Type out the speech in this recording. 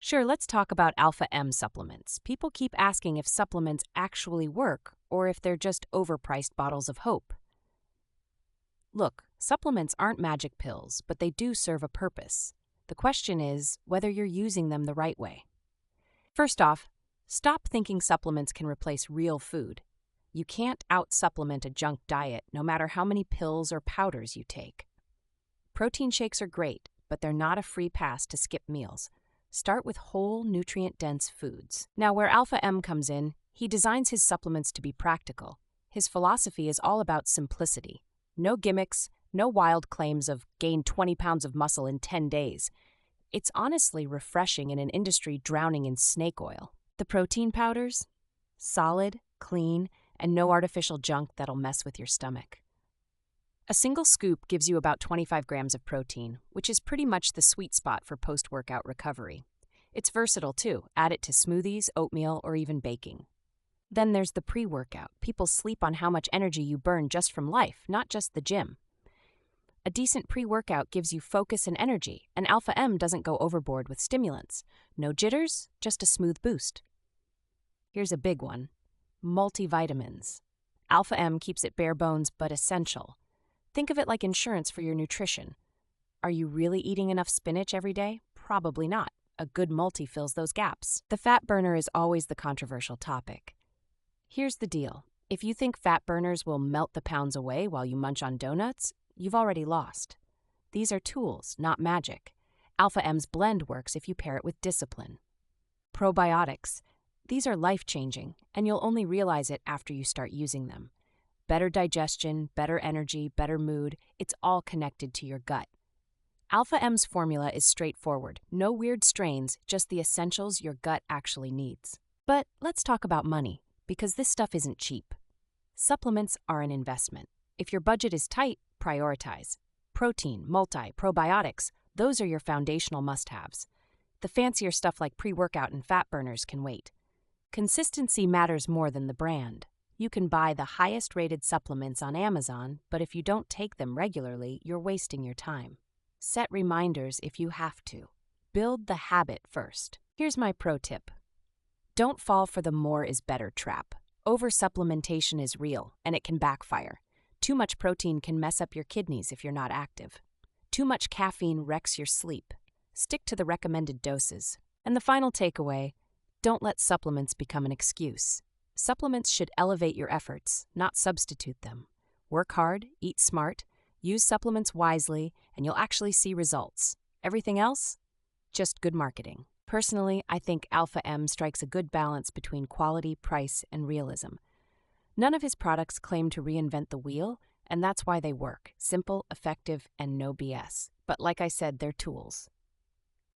Sure, let's talk about Alpha M supplements. People keep asking if supplements actually work or if they're just overpriced bottles of hope. Look, supplements aren't magic pills, but they do serve a purpose. The question is whether you're using them the right way. First off, stop thinking supplements can replace real food. You can't out-supplement a junk diet, no matter how many pills or powders you take. Protein shakes are great, but they're not a free pass to skip meals. Start with whole, nutrient-dense foods. Now, where Alpha M comes in, he designs his supplements to be practical. His philosophy is all about simplicity. No gimmicks, no wild claims of gain 20 pounds of muscle in 10 days. It's honestly refreshing in an industry drowning in snake oil. The protein powders? Solid, clean, and no artificial junk that'll mess with your stomach. A single scoop gives you about 25 grams of protein, which is pretty much the sweet spot for post-workout recovery. It's versatile too. Add it to smoothies, oatmeal, or even baking. Then there's the pre-workout. People sleep on how much energy you burn just from life, not just the gym. A decent pre-workout gives you focus and energy, and Alpha M doesn't go overboard with stimulants. No jitters, just a smooth boost. Here's a big one. Multivitamins. Alpha M keeps it bare bones but essential. Think of it like insurance for your nutrition. Are you really eating enough spinach every day? Probably not. A good multi fills those gaps. The fat burner is always the controversial topic. Here's the deal. If you think fat burners will melt the pounds away while you munch on donuts, you've already lost. These are tools, not magic. Alpha M's blend works if you pair it with discipline. Probiotics. These are life-changing, and you'll only realize it after you start using them. Better digestion, better energy, better mood, it's all connected to your gut. Alpha M's formula is straightforward. No weird strains, just the essentials your gut actually needs. But let's talk about money, because this stuff isn't cheap. Supplements are an investment. If your budget is tight, prioritize. Protein, probiotics, those are your foundational must-haves. The fancier stuff like pre-workout and fat burners can wait. Consistency matters more than the brand. You can buy the highest-rated supplements on Amazon, but if you don't take them regularly, you're wasting your time. Set reminders if you have to. Build the habit first. Here's my pro tip. Don't fall for the more is better trap. Over-supplementation is real, and it can backfire. Too much protein can mess up your kidneys if you're not active. Too much caffeine wrecks your sleep. Stick to the recommended doses. And the final takeaway, don't let supplements become an excuse. Supplements should elevate your efforts, not substitute them. Work hard, eat smart, use supplements wisely, and you'll actually see results. Everything else? Just good marketing. Personally, I think Alpha M strikes a good balance between quality, price, and realism. None of his products claim to reinvent the wheel, and that's why they work. Simple, effective, and no BS. But like I said, they're tools.